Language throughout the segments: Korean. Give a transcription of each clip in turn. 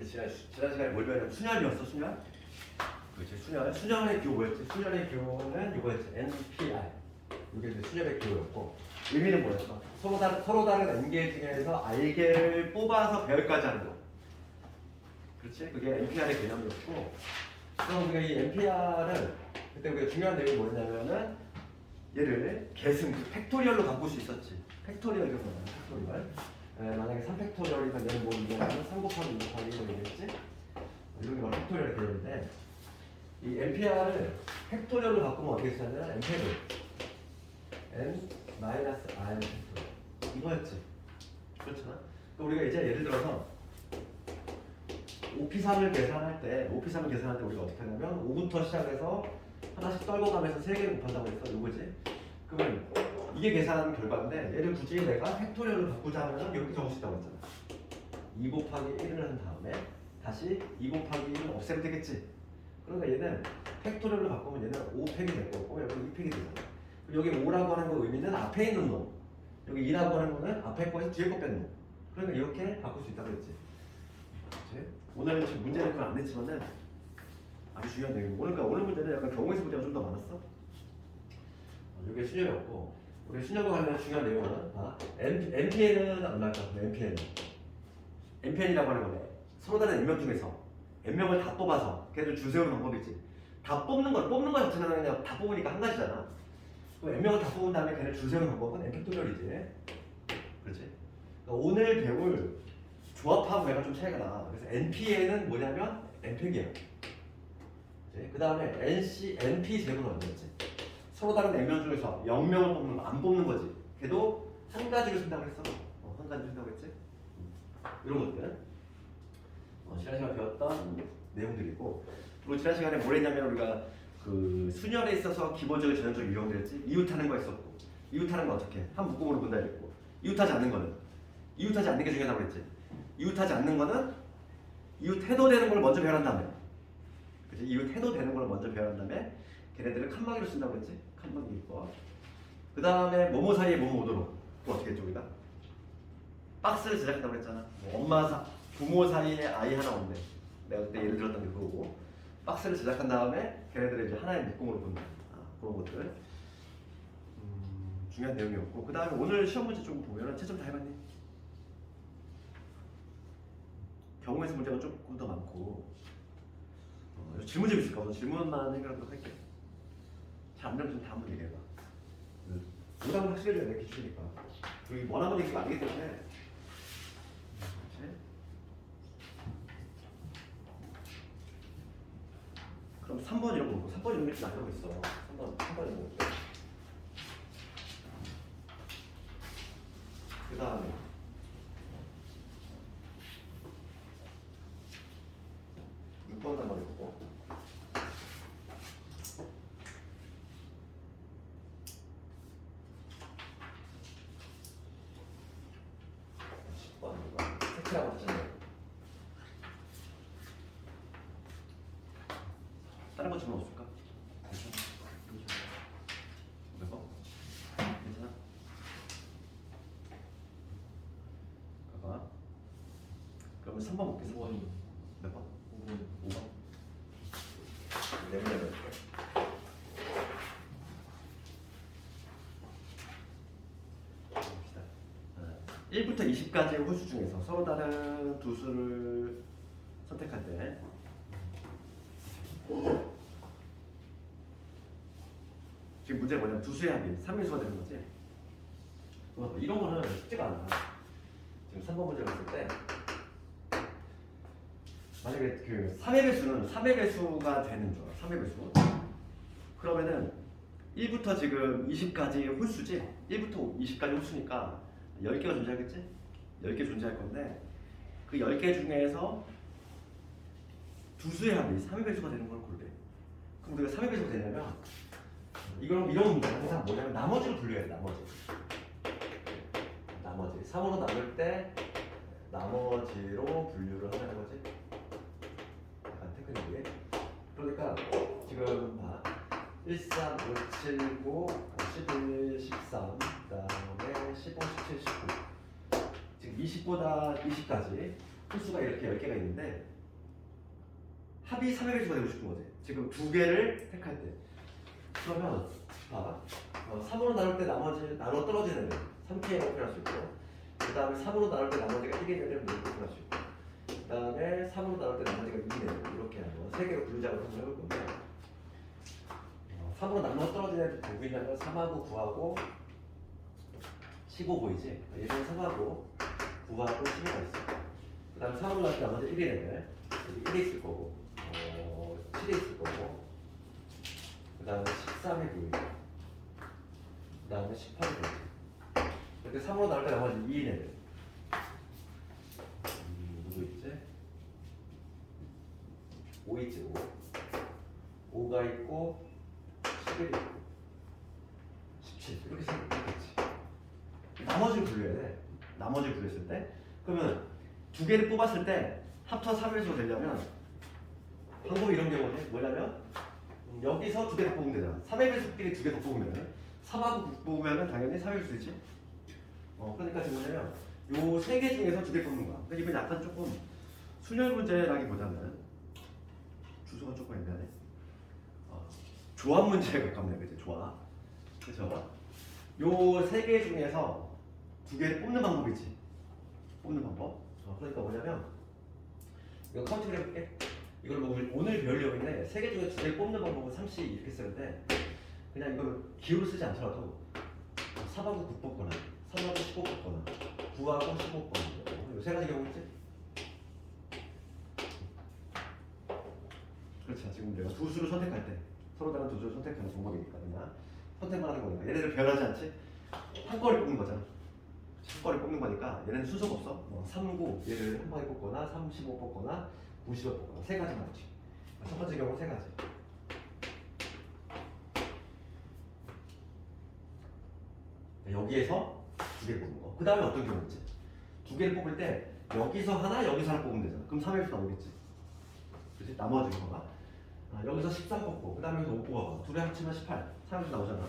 지난 시간에 뭘 배웠냐면 순열이었어, 순열. 그렇지, 순열. 순열의 기호 뭐였지? 순열의 기호는 이거였지, NPR. 이게 이제 순열의 기호였고 의미는 뭐였어? 서로 다른 N개 중에서 R개를 뽑아서 배열까지 하는 거. 그렇지? 그게 NPR의 개념이었고, 그럼 우리가 이 NPR을 그때 우리가 중요한 내용이 뭐였냐면은 얘를 계승, 팩토리얼로 바꿀 수 있었지. 팩토리얼 이런 거잖아, 팩토리얼. 만약에 3팩토리얼이면 얘는 뭐 이거는 3 곱하기 2 곱하기 1로 얘기했지? 이런 게 바로 팩토리얼의 개념인데, 이 NPR을 팩토리얼로 바꾸면 어떻게 쓰냐면 NP를 n-r 팩토리얼 이거였지. 그렇잖아. 그러니까 우리가 이제 예를 들어서 OP3을 계산할 때 우리가 어떻게 하냐면 5부터 시작해서 하나씩 떨고 가면서 3개를 곱한다고 했어. 이거지. 그러면 이게 계산한 결과인데 얘를 굳이 내가 팩토리얼로 바꾸자 하면 이렇게 적을 수 있다고 했잖아. 2 곱하기 1을 한 다음에 다시 2 곱하기 1을 없애면 되겠지. 그러니까 얘는 팩토리얼로 바꾸면 얘는 5팩이 될 거고 여기 2팩이 되잖아. 여기 5라고 하는 거 의미는 앞에 있는 놈, 여기 2라고 하는 거는 앞에 거에서 뒤에 거 뺀 놈. 그러니까 이렇게 바꿀 수 있다고 했지. 그치? 오늘은 지금 문제는 그걸 안 냈지만은 아주 중요한 내용이고, 오늘 문제는 약간 경우에서 문제가 좀 더 많았어. 이게 순열이었고, 우리 순열과 관련된 중요한 내용은 NPN은 안 나올 것 같아. NPN이라고 하는 거네. 서로 다른 N명 중에서 N명을 다 뽑아서 걔들 줄 세우는 방법이지. 다 뽑는 거 자체는 그냥 다 뽑으니까 한 가지잖아. 그 N명을 다 뽑은 다음에 걔를 줄 세우는 방법은 N팩토리얼이지. 그렇지? 그러니까 오늘 배울 조합하고 얘가 좀 차이가 나. 그래서 NPN은 뭐냐면 N팩이야. 그 다음에 NP 제곱은 어디였지? 서로 다른 N명 중에서 0명을 뽑는 거, 안 뽑는 거지. 걔도 한 가지로 쓴다고 했어. 한 가지로 쓴다고 했지? 이런 것들. 지난 시간에 배웠던 내용들이고, 그리고 지난 시간에 뭘 했냐면 우리가 그 순열에 있어서 기본적인 전형적 유형들 했지. 이웃하는 거 했었고, 이웃하는 거 어떻게? 한 묶음으로 본다 했고, 이웃하지 않는 거는? 이웃하지 않는 게 중요하다고 했지. 이웃하지 않는 거는 이웃해도 되는 걸 먼저 배열한 다음에, 그치? 이웃해도 되는 걸 먼저 배열한 다음에 걔네들을 칸막이로 쓴다고 했지. 칸막이 있고, 그 다음에 뭐뭐 사이에 뭐뭐 오도록. 그거 어떻게 했죠 우리가? 박스를 제작한다고 했잖아. 부모 사이에 아이 하나 없네. 내가 그때 예를 들었던 게 그거고, 박스를 제작한 다음에 걔네들을 이제 하나의 묶음으로 본다. 그런 것들 중요한 내용이었고, 그 다음에 오늘 시험 문제 좀 보면은 채점 다 해봤니? 경우에서 문제가 조금 더 많고, 질문 좀 있을까? 질문만 해결하도록 할게. 잘 안 되면 좀 다 한번 얘기해봐. 오답은 확실히 해줘야 돼, 기출이니까. 그리고 원하는 얘기가 아니기 때문에. 그럼 3번 이런 거 보고, 3번 이런 게 좀 나오고 있어. 3번 이런 거. 그 다음에 6번 한번 해보고, 10번 이거 색칠하고 다시 해. 다른 거 질문 없을까? 몇 번? 괜찮아? 봐봐. 그러면 3번 볼게. 3번. 몇 번? 5번. 내면 봅시다. 1부터 20까지의 홀수 중에서 서로 다른 두 수를 선택할 때 지금 문제가 뭐냐면 두 수의 합이 3인수가 되는 거지. 이런 거는 쉽지가 않아. 지금 3번 문제를 했을 때 만약에 그 3의 배수는 3의 배수가 되는 줄 알아. 3의 배수. 그러면은 1부터 지금 20까지 홀수지. 1부터 20까지 홀수니까 10개가 존재하겠지? 10개 존재할 건데 그 10개 중에서 두 수의 합이 3의 배수가 되는 걸 고르래. 그럼 우리가 3의 배수가 되냐면 이런 문제는 항상 뭐냐면 나머지로 분류해야 돼. 나머지 3으로 나눌 때 나머지로 분류를 하는 거지. 약간 테크닉이. 그러니까 지금 1, 3, 5, 7, 9, 11, 13, 그 다음에 15, 17, 19 지금 20보다 20까지 홀수가 이렇게 10개가 있는데 합이 3의 배수가 되고 싶은 거지. 지금 두 개를 택할 때. 그러면 봐. 3으로 나눌 때 나머지 나눠 떨어지는 애 3K라고 표현할 수 있고, 그 다음에 3으로 나눌 때 나머지가 1이 되는 이렇게 표현할 수 있고, 그 다음에 3으로 나눌 때 나머지가 2이 되는 이렇게 하고 세 개로 분리작을 한번 해볼 건데, 3으로 나눠 떨어지는 애들 누구 있냐면 3하고 9하고 15 보이지? 얘는 3하고 9하고 15가 있어. 그 다음에 3으로 나눌 때 나머지 1이 되는 여기 1이 있을 거고, 7이 있을 거고, 그 다음에 13이 보이고, 그 다음에 18이 보이고. 이렇게 3으로 나올 때 나머지 2는 누구 있지? 5 있지. 5. 5가 있고 11이 있고 17 이렇게 생겼지. 나머지를 분류해야 돼. 나머지를 분류했을 때 그러면 두 개를 뽑았을 때 합쳐 3일수가 되려면 방법이 이런 경우에 뭐냐면 여기서 두 개를 뽑으면 되잖아. 3의 배수끼리 두 개 더 뽑으면 3하고 9 뽑으면 당연히 3일수지. 그러니까 지금 뭐냐면 요 세 개 중에서 두 개 뽑는 거야. 근데 이건 약간 조금 순열 문제라기보다는 주소가 조금 애매하네. 조합 문제에 가깝네, 그지? 조합. 그죠? 요 세 개 중에서 두 개를 뽑는 방법이지. 뽑는 방법. 그러니까 뭐냐면 이거 카운팅 해볼게. 이걸 뭐 오늘 배우려고 했는데 세 개 중에 두 개를 뽑는 방법은 3C 이렇게 쓰는데 그냥 이걸 기호를 쓰지 않더라도 3하고 9 뽑거나 3하고 15 뽑거나 9하고 15 뽑거나 이 세 가지 경우겠지? 그렇죠. 지금 내가 두 수를 선택할 때 서로 다른 두 수를 선택하는 방법이니까 그냥 선택만 하는 거니까 얘네들 변하지 않지? 한 거를 뽑는 거잖아. 한 거를 뽑는 거니까 얘네는 순서가 없어. 3, 9 얘를 한 방에 뽑거나 3, 15 뽑거나 9, 15 뽑거나 세 가지만 하지. 첫 번째 경우 세 가지. 여기에서 두 개를 뽑는 거. 그 다음에 어떤 경우인지. 두 개를 뽑을 때 여기서 하나, 여기서 하나 뽑으면 되잖아. 그럼 3에서 나오겠지. 그렇지? 나머지 거가. 여기서 13 뽑고, 그 다음에 여기서 5 뽑아봐. 둘이 합치면 18. 3에서 나오잖아.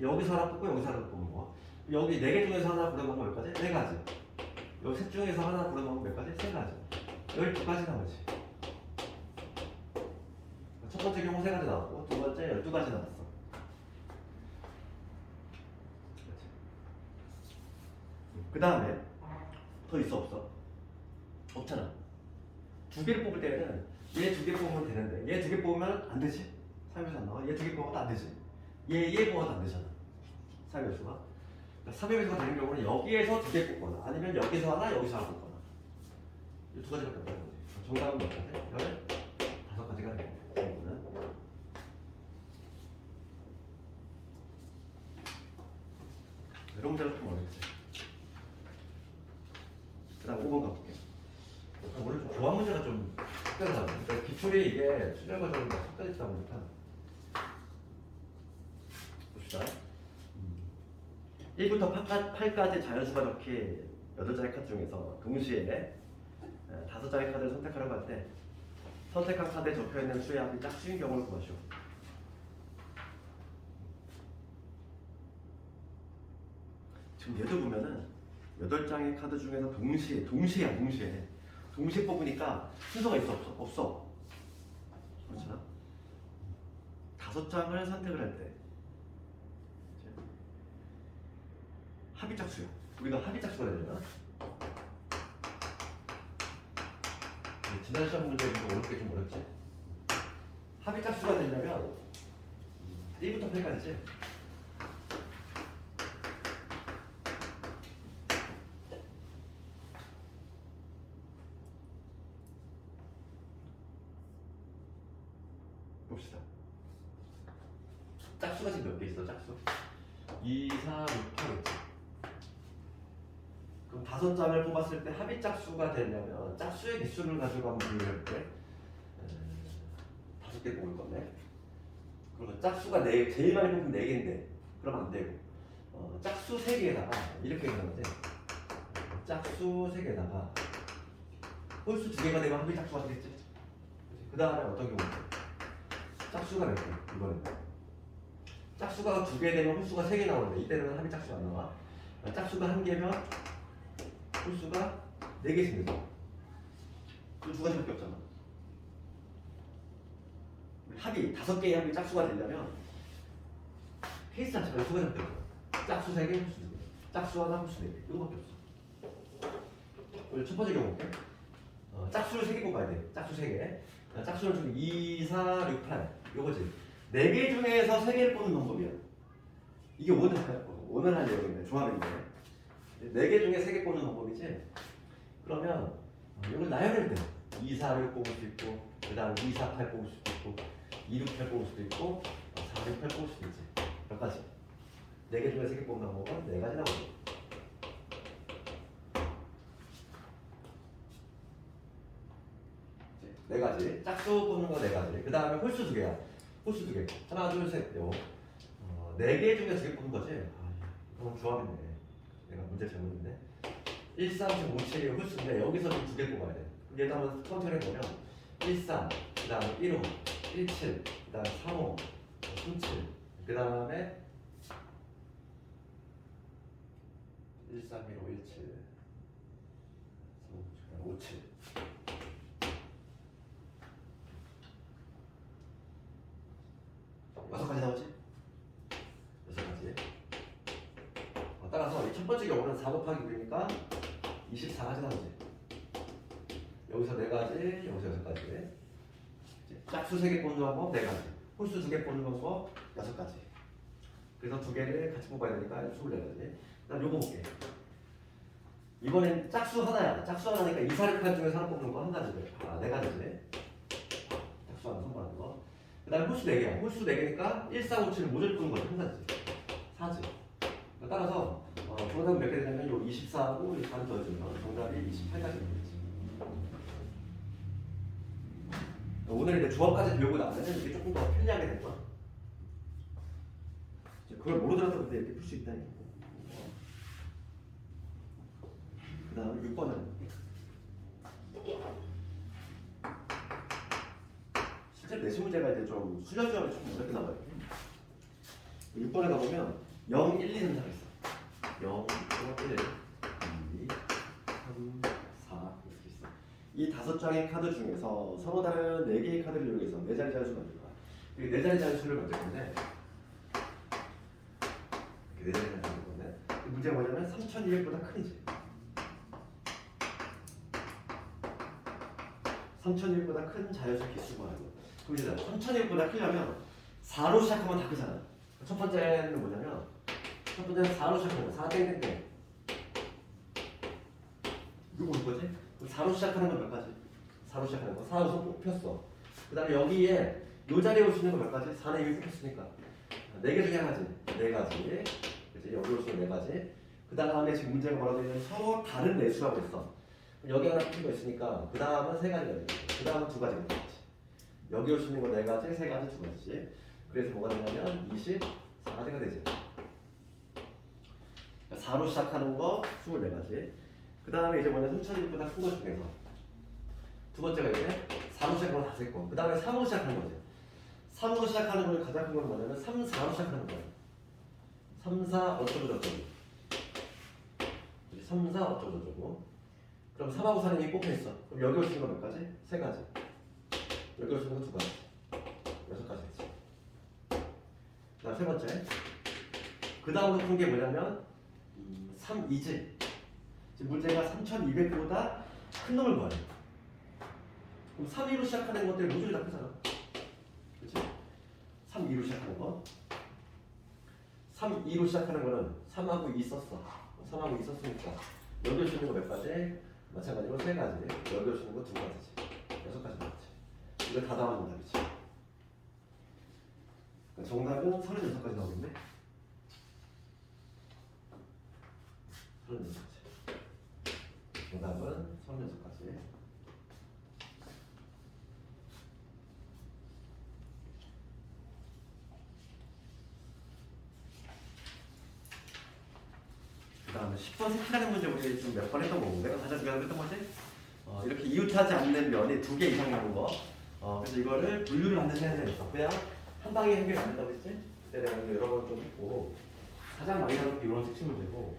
여기서 하나 뽑고, 여기서 하나 뽑는 거. 여기 4개 중에서 하나 고른 방법 몇 가지? 4가지. 여기 셋 중에서 하나 고른 방법 몇 가지? 3가지. 12가지 나오지. 첫 번째 경우 3가지 나왔고, 두 번째 12가지 나왔어. 그 다음에 더 있어 없어? 없잖아. 두 개를 뽑을 때는 얘 두 개 뽑으면 되는데 얘 두 개 뽑으면 안 되지. 3일수 안 나와. 얘 두 개 뽑아도 안 되지. 얘 뽑아도 안 되잖아. 3일수가. 그러니까 3일수가 되는 경우는 여기에서 두 개 뽑거나 아니면 여기서 하나 여기서 하나 뽑거나 이 두 가지밖에 없다는 거지. 정답은 몇 가지? 15가지가 되는 거는. 이런 문제는 좀 어렵지. 그 다음 5번 가볼게. 오늘 좀 조합 문제가 좀 특별하다. 그러니까 기출이 이게 수련 과정이 섞여있다 보니까 봅시다. 1부터 8까지 자연수가 적힌 8장의 카드 중에서 동시에 5장의 카드를 선택하려고 할 때 선택한 카드에 적혀있는 수의 합이 짝수인 경우를 구하시오. 지금 얘도 보면은 8장의 카드 중에서 동시에 뽑으니까 순서가 있어 없어? 없어. 그렇잖아. 5장을 선택을 할 때 합의 짝수야. 우리가 합의 짝수가 되려면 지난 시험 문제에 좀 어렵게 좀 어렵지? 합의 짝수가 되려면 1부터 8까지지? 봅시다. 짝수가 지금 몇 개 있어? 짝수 2, 4, 6, 8이지. 그럼 5장을 뽑았을 때 합의 짝수가 되려면 짝수의 개수를 가지고 한번 분류해 볼게. 5개 뽑을 건데 그러면 짝수가 제일 많이 뽑으면 4개인데 그러면 안 되고 짝수 3개에다가 이렇게 해서 돼. 짝수 3개에다가 홀수 2개가 되면 합의 짝수가 되겠지. 그 다음에 어떤 경우인데 짝수가 몇 개? 이거는 짝수가 2개 되면 홀수가 3개 나오는데 이때는 합의 짝수가 안 나와. 짝수가 1개면 홀수가 4개씩 되죠. 그 두 가지밖에 없잖아. 합이 5개의 합이 짝수가 되려면 케이스 자체가 두 가지밖에 없어. 짝수 3개, 홀수 2개. 짝수 하나, 홀수 4개. 이거밖에 없어. 우리 첫 번째 경우 볼게. 짝수를 3개 뽑아야 돼. 짝수 3개. 짝수는 좀 2, 4, 6, 8. 요거지. 4개 중에서 3개를 뽑는 방법이야. 이게 오늘 할 내용인데, 조합인데. 4개 중에 3개 뽑는 방법이지. 그러면 이걸 나열해도 돼. 2, 4, 6 뽑을 수도 있고, 그 다음 2, 4, 8 뽑을 수도 있고, 2, 6, 8 뽑을 수도 있고, 4, 6, 8 뽑을 수도 있지. 몇 가지. 4개 중에 3개 뽑는 방법은 4가지 나오죠. 네 가지. 짝수 뽑는 거 4가지. 그 다음에 홀수 2개야. 홀수 2개. 하나, 둘, 셋. 요. 4개 중에 2개 뽑는 거지. 이건 조합이네. 내가 문제 잘못했네. 1, 3, 5, 7이 홀수인데 여기서 좀 2개 뽑아야 돼. 얘도 한번 카운트를 해보면 1, 3, 그 다음에 1, 5, 1, 7, 그 다음에 3, 5, 3, 7, 그 다음에 1, 3, 1, 5, 1, 7, 3, 5, 7. 여섯 가지 나오지? 6가지. 따라서 이 첫 번째 경우는 4 곱하기 9니까 24가지 나오지. 여기서 4가지, 여기서 6가지. 짝수 3개 뽑는 방법 4가지. 홀수 2개 뽑는 방법 6가지. 그래서 2개를 같이 뽑아야 되니까 24가지. 난 요거 볼게. 이번엔 짝수 하나야. 짝수 하나니까 2, 4, 6, 8 중에서 하나 뽑는 거 1가지지. 4가지지. 짝수 하나 선발하는 거. 그 다음에 홀수 4개야. 홀수 4개니까 1, 4, 5, 7을 모조리 푸는 거지. 1가지. 4지. 따라서 정답은 몇 개 되냐면 요 24하고 4를 더해주면 정답이 28까지 되겠지. 오늘 이제 조합까지 배우고 나면 이게 조금 더 편리하게 될 거야. 그걸 모르더라도 근데 이렇게 풀 수 있다니까. 그 다음에 6번은 실제 내신 문제가 이제 좀 수련점이 조금 어렵게 나와요. 6번에 가보면 0, 1, 2, 3, 4가 있어. 0, 1, 2, 3, 4 이렇게 있어. 이 5장의 카드 중에서 서로 다른 4개의 카드를 이용해서 4자리 자연수를 만들 거야. 이 4자리 자연수를 만들 건데 4자리 자연수를 만들 건데 문제가 뭐냐면 3200보다 큰이지. 3200보다 큰 자연수 개수가 아니고 그럼 이제 3200보다 크려면 4로 시작하면 다 크잖아. 첫 번째는 뭐냐면 첫 번째는 4로 시작하는 거야. 4 땡땡땡 이거 뭘 거지? 4로 시작하는 건 몇 가지? 4로 시작하는 거 4 우선 뽑혔어. 그 다음에 여기에 요 자리에 올 수 있는 거 몇 가지? 4는 이미 뽑혔으니까 4개 중에 하나지. 4가지. 그치? 여기 올 수 있는 4가지. 그 다음에 지금 문제가 뭐라고 되냐면 서로 다른 내수라고 했어. 여기 하나 뽑힌 거 있으니까 그 다음은 3가지가 되겠지. 그 다음은 2가지가 되겠지. 여기 올 수 있는 거 4가지, 3가지, 2가지지. 그래서 뭐가 되냐면 24가지가 되지. 4로 시작하는 거 24가지. 그 다음에 이제 뭐냐 3,200보다 큰 거 중에서 두 번째가 이제 4로 시작하는 거 5개. 그 다음에 3으로 시작하는 거지. 3으로 시작하는 거 가장 큰 건 뭐냐면 3, 4로 시작하는 거야. 3, 4 어쩌고 저쩌고. 3, 4 어쩌고 저쩌고. 그럼 3하고 4는 이미 뽑혀있어. 그럼 여기 올 수 있는 거 몇 가지? 3가지. 여기 올 수 있는 거 2가지. 6가지 되지. 그 다음 세 번째. 그 다음으로 큰 게 뭐냐면 3, 2지. 지금 문제가 3200보다 큰 놈을 구하래. 그럼 3, 2로 시작하는 것들이 모조리 다 크잖아. 그치? 3, 2로 시작하는 거. 3, 2로 시작하는 거는 3하고 2 썼어. 3하고 2 썼으니까 여기 올 수 있는 거 몇 가지? 마찬가지로 3가지. 여기 올 수 있는 거 2가지지. 6가지 나왔지. 이거 다 나오는 답이지. 정답은 36가지 나오겠네. 36가지. 정답은 36가지. 그 다음에 10번 색칠하는 문제 우리 좀 몇 번 했던 거고 내가 가장 중요한 거 했던 거지? 이렇게 이웃하지 않는 면이 2개 이상 나온 거. 그래서 이거를 분류를 하는 해야 되겠어. 그냥 한 방에 해결이 안 된다고 했지? 그때 내가 여러 번 좀 했고 가장 많이 나오는 게 이런 색칠 문제고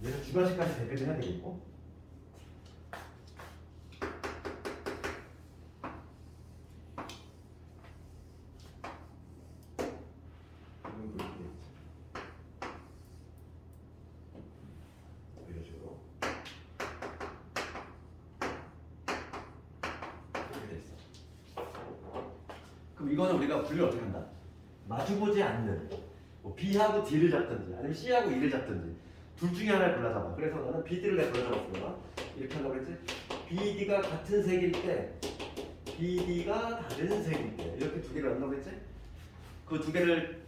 얘는 주관식까지 대비를 해야 되겠고 그럼 이거는 우리가 분류 어떻게 한다? 마주보지 않는 뭐 B하고 D를 잡든지 아니면 C하고 E를 잡든지 둘 중에 하나를 골라잡아. 그래서 나는 BD를 내가 골라잡았어. 이렇게 하려고 했지? BD가 같은 색일 때 BD가 다른 색일 때 이렇게 두 개를 한다고 했지? 그 두 개를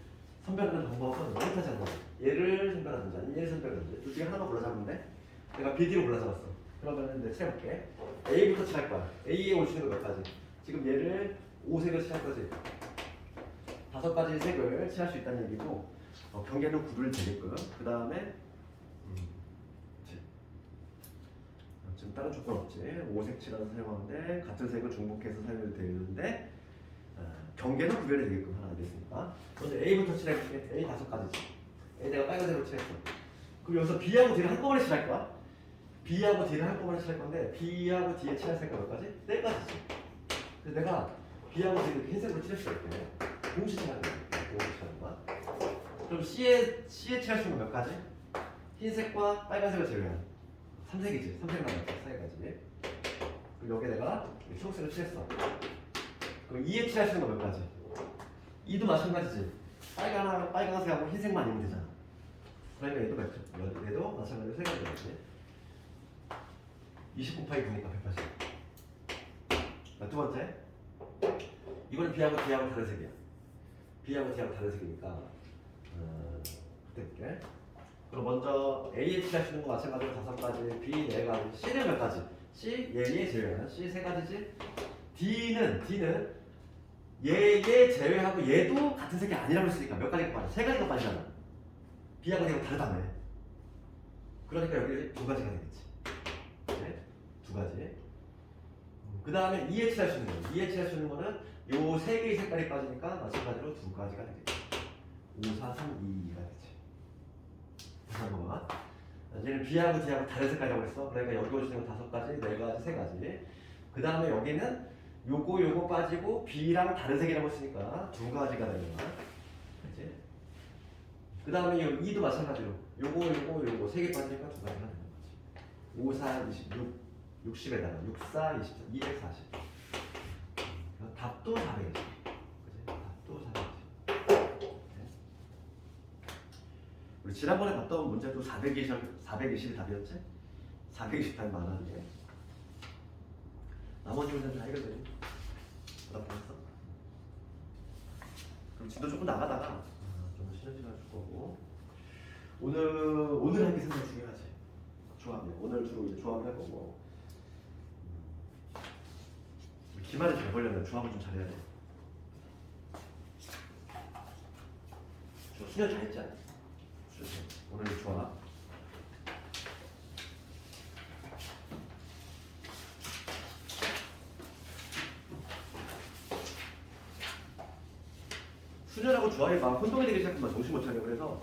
선별하는 방법은 이렇게 하지 않나? 얘를 선별하든지 아니면 얘를 선별하든지 둘 중에 하나 골라잡으면 돼. 내가 BD로 골라잡았어. 그러면은 내가 칠해볼게. A부터 칠할 거야. A에 올 수 있는 거 몇 가지? 지금 얘를 5색을 칠할 거지. 5가지 색을 칠할 수 있다는 얘기고 경계는 9를 되게끔. 그 다음에 지금 다른 조건 없지. 5색 칠해서 사용하는데 같은 색을 중복해서 사용해도 되는데 경계는 구별이 되게끔 하나 되겠습니까? 먼저 A부터 칠해볼게. A 5가지지. A 내가 빨간색으로 칠했어. 그럼 여기서 B하고 D를 한꺼번에 칠할 거야. B하고 D를 한꺼번에 칠할 건데 B하고 D에 칠할 색깔 몇 가지? 4가지지. 그래서 내가 B하고 D를 흰색으로 칠했어. 이렇게 동시에 칠하는 거야. 동시에 칠하는 거야. 그럼 C에 칠할 수 있는 몇 가지? 흰색과 빨간색을 제외한 3색이지. 3색 남았죠. 3가지. 그리고 여기 내가 초록색을 칠했어. 그럼 2에 칠할 수 있는 거 몇 가지? 2도 마찬가지지. 빨간색하고 흰색만 아니면 되잖아. 그러니까 얘도 마찬가지로 3가지 되겠지. 20 곱하기 9니까 180. 두 번째. 이거는 B하고 D하고 다른 색이야. B하고 D하고 다른 색이니까 그때 볼게. 그럼 먼저 A에 칠할 수 있는 거 마찬가지로 5가지, B 4가지, C는 몇 가지? C 얘 제외한 C 3가지지. D는 얘 제외하고 얘도 같은 색이 아니라고 했으니까 몇 가지가 빠져? 3가지가 빠지잖아. B하고 D하고 다르다며. 그러니까 여기 2가지가 되겠지. 네? 2가지. 그 다음에 2에 칠할 수 있는 거. 2에 칠할 수 있는 거는 요 3개의 색깔이 빠지니까 마찬가지로 2가지가 되겠지. 5, 4, 3, 2가 되지. 다시 한번 봐. 얘는 B하고 D하고 다른 색깔이라고 했어. 그러니까 여기 올 수 있는 거 5가지, 4가지, 3가지. 그 다음에 여기는 요거 빠지고 B랑 다른 색이라고 했으니까 2가지가 되는 거야. 그치? 그 다음에 이 2도 마찬가지로 요거 3개 빠지니까 2가지가 되는 거지. 5, 4, 26, 60에다가 6, 4, 24, 240. 답도 400이지. 그치? 답도 400이지. 우리 지난번에 봤던 문제도 420이 답이었지? 420 답이 많았는데 나머지 문제는 다 해결되지? 보다 보았어? 그럼 진도 조금 나가다가 좀 쉬는 시간 줄 거고 오늘 할 게 상당히 중요하지. 조합이야. 오늘 주로 이제 조합을 할 거고 기말을 잘 보려면 조합을 좀 잘해야 돼. 수련 잘 했지 않아? 오늘 조합 수련하고 조합이 막 혼동이 되기 시작하면 정신 못 차려. 그래서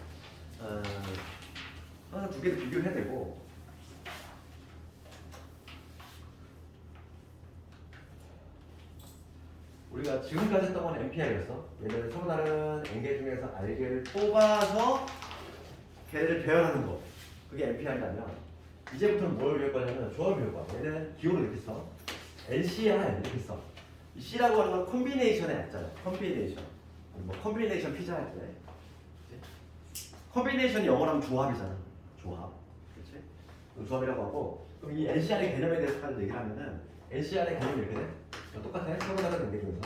항상 두 개를 비교를 해야 되고 우리가 지금까지 했던 건 MPR이었어. 얘는 서로 다른 N개 중에서 R개를 뽑아서 걔를 배열하는 거. 그게 MPR이라면 이제부터는 뭘 배울 거냐면 조합을 배울 거야. 얘는 기호로 이렇게 써. NCR 이렇게 써. 이 C라고 하는 건 콤비네이션에 있잖아. 콤비네이션. 뭐 콤비네이션 피자 할 때. 콤비네이션이 영어로 하면 조합이잖아. 조합. 그렇지? 조합이라고 하고 그럼 이 NCR의 개념에 대해서까지 얘기를 하면은 NCR의 개념이 이렇게 돼. 똑같아. 서로 다른 N개 중에서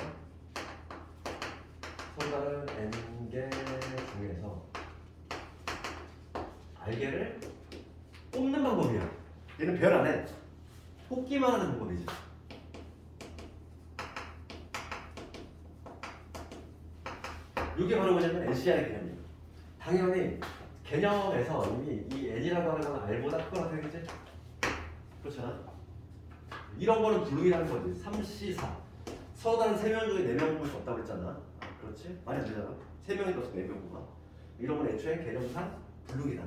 서로 다른 N개 중에서 R개를 뽑는 방법이야. 얘는 배열 안 해. 뽑기만 하는 방법이지. 이게 바로 뭐냐면 NCR의 개념이에요. 당연히 개념에서 이미 이 N이라고 하는 건 R보다 크거나 다르겠지? 그렇잖아. 이런 거는 블록이라는 거지. 3C4 서로 다른 3명 중에 4명 뽑을 수 없다고 했잖아. 그렇지? 많이 안 되잖아. 3명이 넣어서 4명 뽑아. 이런 건 애초에 개념상 블록이다.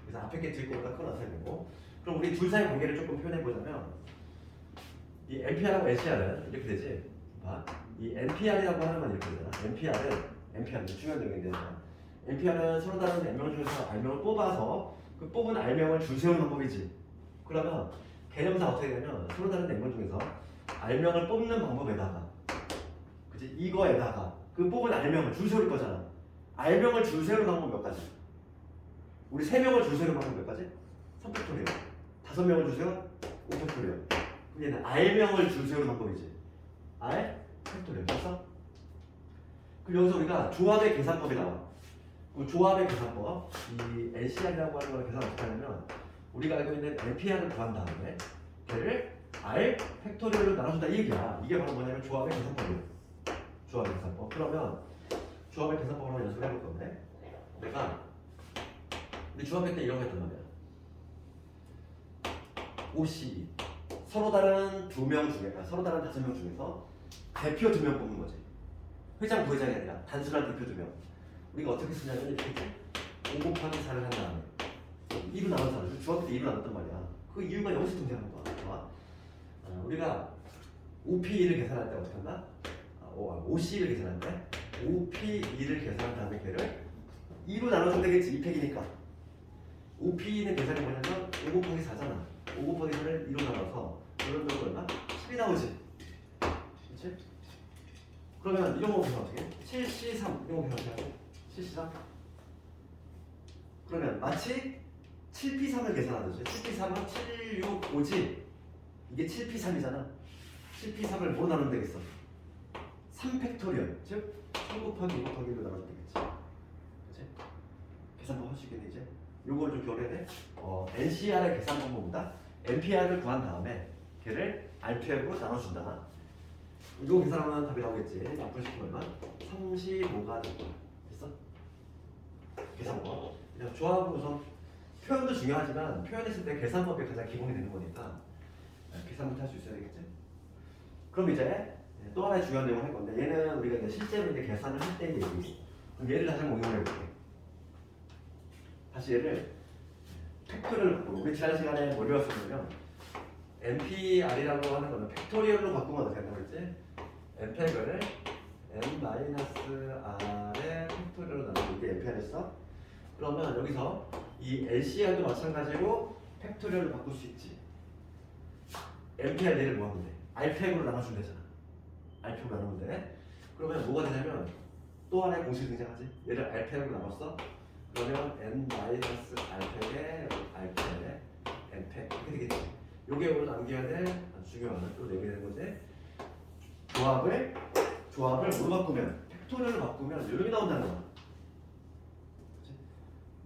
그래서 앞에 게 뒤에 거보다 크거나 다르고. 그럼 우리 둘 사이의 관계를 조금 표현해 보자면 이 NPR하고 NCR은 이렇게 되지. 봐. 이 NPR이라고 하는 건 이렇게 되잖아. NPR은 중요한 점인데 NPR은 서로 다른 N명 중에서 R명을 뽑아서 그 뽑은 R명을 줄 세우는 방법이지. 그러면 개념상 어떻게 되냐면 서로 다른 N명 중에서 R명을 뽑는 방법에다가 그치? 이거에다가 그 뽑은 R명을 줄 세울 거잖아. R명을 줄 세우는 방법 몇 가지? 우리 3명을 줄 세우는 방법 몇 가지? 3팩토리얼. 5명을 줄 세워? 5팩토리얼. 그럼 얘는 R명을 줄 세우는 방법이지. R 팩토리얼. 됐어? 그럼 여기서 우리가 조합의 계산법이 나와. 그 조합의 계산법, 이 NCR이라고 하는 걸 계산 어떻게 하냐면 우리가 알고 있는 LPR을 구한 다음에 걔를 R 팩토리얼로 나눠준다 이 얘기야. 이게 바로 뭐냐면 조합의 계산법이에요. 조합의 계산법. 그러면 조합의 계산법을 한번 연습을 해볼 건데 내가 우리 조합할 때 이런 거 했단 말이야. OCE 서로 다른 2명 중에 서로 다른 5명 중에서 대표 2명 뽑는 거지. 회장 부회장이 아니라 단순한 대표 2명. 우리가 어떻게 쓰냐면 이렇게 5 곱하기 4를 한 다음에 2로 나눴잖아. 중학교 때 2로 나눴단 말이야. 그 이유가 여기서 등장하는 거야. 우리가 OP2를 계산할 때 어떻게 한다? OC를 계산할 때 OP2를 계산한 다음에 걔를 2로 나눠주면 되겠지. 2팩이니까 OP2는 계산이 뭐냐면 5 곱하기 4잖아. 5 곱하기 4를 2로 나눠서 그런 얼마? 10이 나오지. 그렇지? 그러면 이런 거 계산 어떻게 해? 7C3 이런 거 계산 어떻게 하지? 7C3 그러면 마치 7P3을 계산하듯이 7P3은 7, 6, 5지 이게 7P3이잖아 7P3을 뭐 나누면 되겠어? 3팩토리얼 즉 3 곱하기 2 곱하기 1로 나누면 되겠지 그치? 계산법 할 수 있겠네 이제 요걸 좀 기억해야 돼 NCR의 계산 방법보다 NPR을 구한 다음에 걔를 RPR로 나눠준다 이거 계산하면 답이 나오겠지 약분시키면 얼마? 35가 될 거야 됐어? 계산법 그냥 조합은 우선 표현도 중요하지만 표현했을 때 계산법이 가장 기본이 되는 거니까 계산부터 할 수 있어야 되겠지? 그럼 이제 또 하나의 중요한 내용을 할 건데 얘는 우리가 이제 실제로 이제 계산을 할 때 얘기 그럼 얘를 다시 한번 응용을 해볼게 다시 얘를 팩토리얼로 바꾸고 우리 지난 시간에 뭘 배웠었냐면 NPR이라고 하는 거는 팩토리얼로 바꾸면 어떻게 한다고 했지? n팩을 n-r의 팩토리얼로 나누는 게 nPR이었어? 그러면 여기서 이 LCR도 마찬가지로 팩토리얼로 바꿀 수 있지 nPR 얘를 뭐 하면 돼? R팩으로 나눠주면 되잖아 R팩으로 나누면 돼 그러면 뭐가 되냐면 또 하나의 공식이 등장하지 얘를 R팩으로 나눴어? 그러면 n-r팩에 R팩에 n팩 이렇게 되겠지 요게 오늘 남겨야 될 아주 중요한 또 내용이 되는 거지 조합을 뭐로 바꾸면 팩토리얼로 바꾸면 이렇게 나온다는 거야 그치?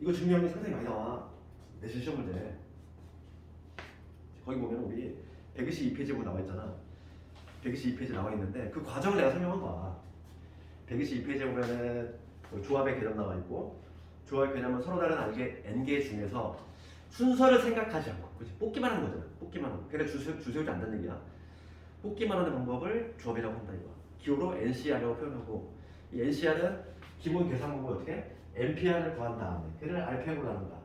이거 중요한 게 상당히 많이 나와 내신 시험 문제 거기 보면 우리 122페이지 보고 나와 있잖아 122페이지 나와 있는데 그 과정을 내가 설명한 거야 122페이지에 보면은 조합의 개념 나와 있고 조합의 개념은 서로 다른 n개 중에서 순서를 생각하지 않고 그치? 뽑기만 하는 거잖아 뽑기만 하고 걔네 줄 세우지 않는 얘기야 뽑기만 하는 방법을 조합이라고 한다 이거야 기호로 NCR이라고 표현하고 이 NCR은 기본 계산 방법이 어떻게 해? NPR을 구한 다음에 걔를 RPR로 나눈다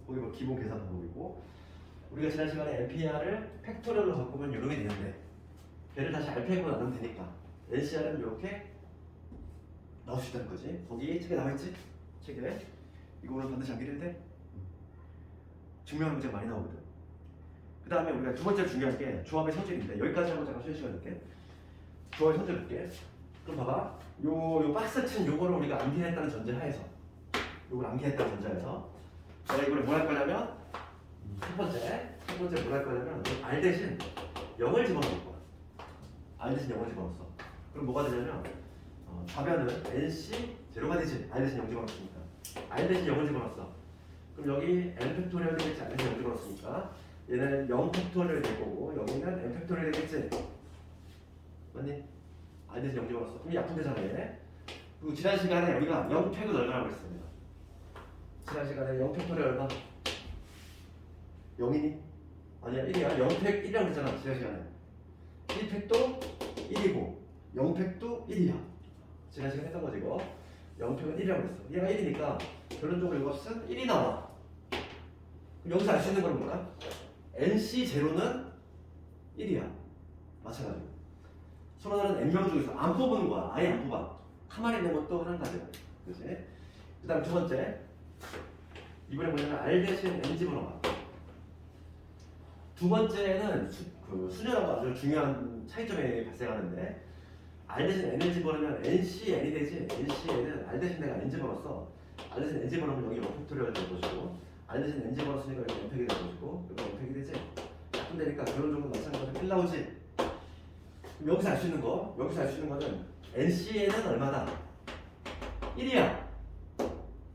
거기 뭐 기본 계산 방법이고 우리가 지난 시간에 NPR을 팩토리얼로 바꾸면 이렇게 되는데 걔를 다시 RPR로 나누면 되니까 NCR은 이렇게 나올 수 있다는 거지 거기 책에 나와있지? 책에 이거 오늘 반드시 암기를 돼? 증명하는 문제가 많이 나오거든 그 다음에 우리가 두 번째 중요한 게 조합의 성질인데 여기까지 한번 잠깐 쉬는 시간 줄게 조합의 성질 볼게 그럼 봐봐 요 박스 친 요거를 우리가 암기했다는 전제하에서 요걸 암기했다는 전제하에서 내가 이걸 뭘 할 거냐면 첫 번째 뭘 할 거냐면 R 대신 0을 집어넣을 거야 R 대신 0을 집어넣었어 그럼 뭐가 되냐면 좌변은 NC 제로가 되지 R 대신 0 집어넣었으니까 R 대신 0을 집어넣었어 그럼 여기 n 팩토리얼 되겠지 R 대신 0 집어넣었으니까 얘는 0 팩토리얼 될 거고 여기는 n 팩토리얼 되겠지 맞니? R 대신 0 집어넣었어 그럼 약분되잖아 얘 그리고 지난 시간에 우리가 0팩을 얼마라고 했습니다 지난 시간에 0 팩토리얼 얼마? 0이니? 아니야 1이야 0팩 1이라고 했잖아 지난 시간에 1팩도 1이고 0팩도 1이야 지난 시간에 했던 거지 이거 0팩은 1이라고 했어 얘가 1이니까 결론적으로 이 값은 1이 나와 그럼 여기서 알 수 있는 건 뭐야? NC0는 1이야 마찬가지로 서로 다른 n명 중에서 안 뽑는 거야 아예 안 뽑아 가만히 있는 것도 하는 가지야 그치? 그 다음 두 번째 이번에 뭐냐면 R 대신 N 집어넣어 두 번째는 수녀라고 아주 중요한 차이점이 발생하는데 R 대신 N을 집어넣으면 NCN이 되지. NCN은 R 대신 내가 N 집어넣었어. R 대신 N 집어넣으면 여기 1팩토리얼 될 것이고 R 대신 N 집어넣었으니까 여기 N팩이 될 것이고 여기 N팩이 되지. 작품 되니까 그런 정도 마찬가지로 1 나오지. 그럼 여기서 알 수 있는 거는 NCN은 얼마다? 1이야.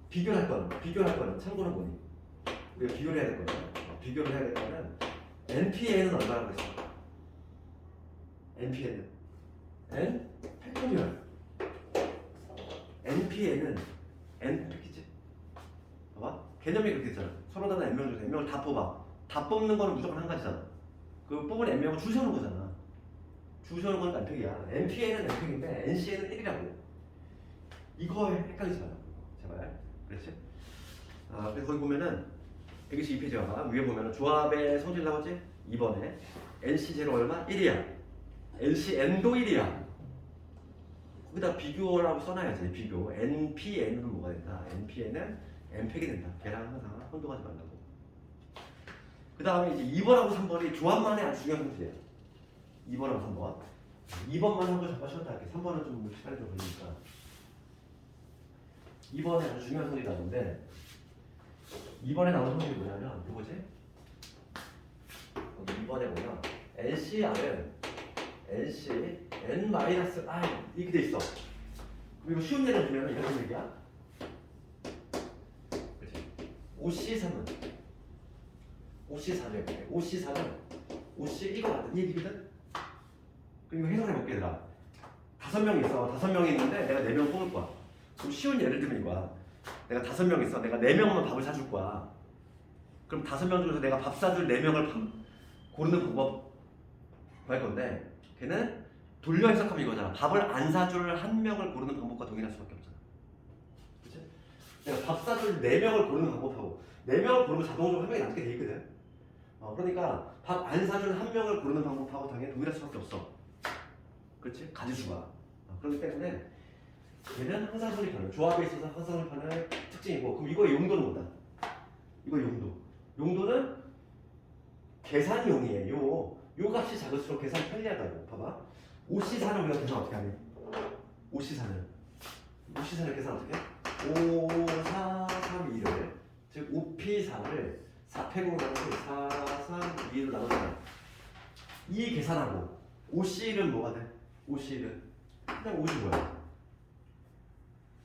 비교할 거는 참고는 뭐니? 우리가 비교를 해야 될 거야. 비교를 해야 될 거는 NPN은 얼마라고 했어? NPN은 N 팩토리얼. NPN은 N 팩이지. 봐봐. 개념이 그렇게 있잖아. 서로 다른 N명 중에서 N명을 다 뽑아. 다 뽑는 거는 무조건 한 가지잖아. 그 뽑은 N명을 줄 세우는 거잖아. 줄 세우는 건 N팩이야. NPN은 N팩인데 NCN은 1이라고. 이거 헷갈리지 말라고. 제발. 그렇지? 그래서 거기 보면은 122페이지 봐봐. 위에 보면은 조합의 성질 나오지? 2번에 NC0 얼마? 1이야. NCN도 1이야. 거기다 비교라고 써놔야지. 비교. NPN은 뭐가 된다? NPN은 N팩이 된다. 걔랑 항상 혼동하지 말라고. 그 다음에 이제 2번하고 3번이 조합만의 아주 중요한 문제야. 2번하고 3번. 2번만 한번 잠깐 쉬었다 할게. 3번은 좀 시간이 좀 걸리니까. 2번에 아주 중요한 성질이 나오는데 2번에 나오는 성질이 뭐냐면 누구지? 2번에 보면 NCR은 NC N-I 이렇게 돼 있어. 그리고 쉬운 예를 들면 이런 얘기야. 그렇지? OC4는 OC 이거 같은 얘기거든. 그리고 해석해 볼게 얘들아. 5명이 있어. 5명이 있는데 내가 4명 뽑을 거야. 그럼 쉬운 예를 들면 이거야. 내가 5명 있어. 내가 4명만 밥을 사줄 거야. 그럼 5명 중에서 내가 밥 사줄 4명을 고르는 방법 할 건데 걔는 돌려 해석하면 이거잖아. 밥을 안 사줄 1명을 고르는 방법과 동일할 수밖에 없잖아. 그치? 내가 밥 사줄 4명을 고르는 방법하고 4명을 고르면 자동적으로 1명이 남게 돼 있거든. 그러니까 밥 안 사줄 1명을 고르는 방법하고 당연히 동일할 수밖에 없어. 그렇지? 가지수가. 그렇기 때문에 얘는 항상 성립하는 조합에 있어서 항상 성립하는 특징이고. 그럼 이거의 용도는 뭐다? 이거 용도는 계산용이에요. 요 값이 작을수록 계산 편리하다고. 봐봐. OC4는 우리가 계산 어떻게 하니? OC4는 계산 어떻게 해? 5, 4, 3, 2를 즉 OP4를 4팩으로 나누고 4, 3, 2로 나누잖아. 이 계산하고 OC1은 뭐가 돼? OC1은 그냥 5지 뭐야?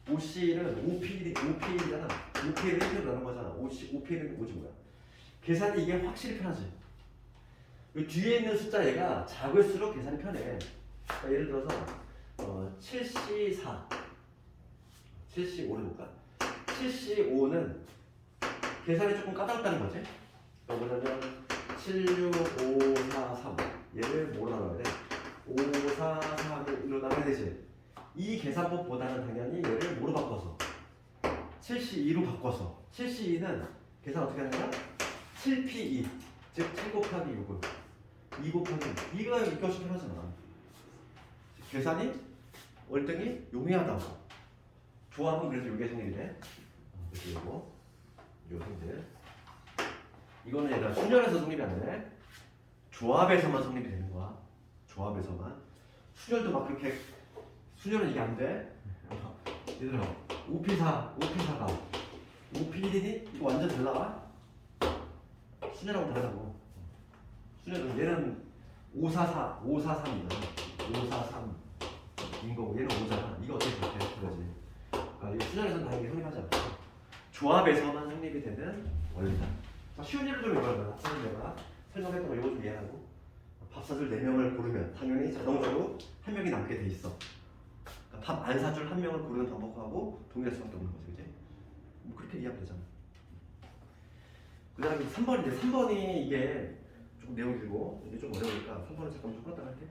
OC1은 OP1이잖아. OP1을 1로 나눈 거잖아. OP1은 5지 뭐야? 계산이 이게 확실히 편하지. 이 뒤에 있는 숫자 얘가 작을수록 계산이 편해. 그러니까 예를 들어서 75를 볼까? 75는 계산이 조금 까다롭다는 거지. 뭐냐면 76543 얘를 뭐로 나눠야 돼? 543을 1로 나눠야 되지. 이 계산법보다는 당연히 얘를 뭐로 바꿔서 72로 바꿔서 72는 계산 어떻게 하는 거야? 7P2 즉 7 곱하기 6을 2 곱하기 2가 이렇게 훨씬 편하잖아. 계산이 월등히 용이하다고. 조합은 그래서 요게 성립이 돼. 그리고 요 성질. 이거는 얘들아 순열에서 성립이 안 돼. 조합에서만 성립이 되는 거야. 조합에서만. 순열도 막 그렇게 순열은 이게 안 돼. 얘들아 OP4가 OP1이니? 이거 완전 달라. 순열하고 다르다고. 순열은 얘는 543이잖아. 543인 거고 얘는 5잖아. 이거 어떻게 그렇게 그거지. 그러니까 이 순열에서는 당연히 성립하지 않고 조합에서만 성립이 되는 원리다. 자, 쉬운 예를 좀 해봐라. 내가 설명했던 거 이거 좀 이해하고. 밥 사줄 4명을 고르면 당연히 자동적으로 1명이 남게 돼 있어. 그러니까 밥 안 사줄 1명을 고르는 방법하고 동일할 수밖에 없는 거지, 그지? 뭐 그렇게 이해하면 되잖아. 그 다음에 3번인데 3번이 이게 조금 내용이 길고 이게 좀 어려우니까 3번은 잠깐 좀 풀었다 할게.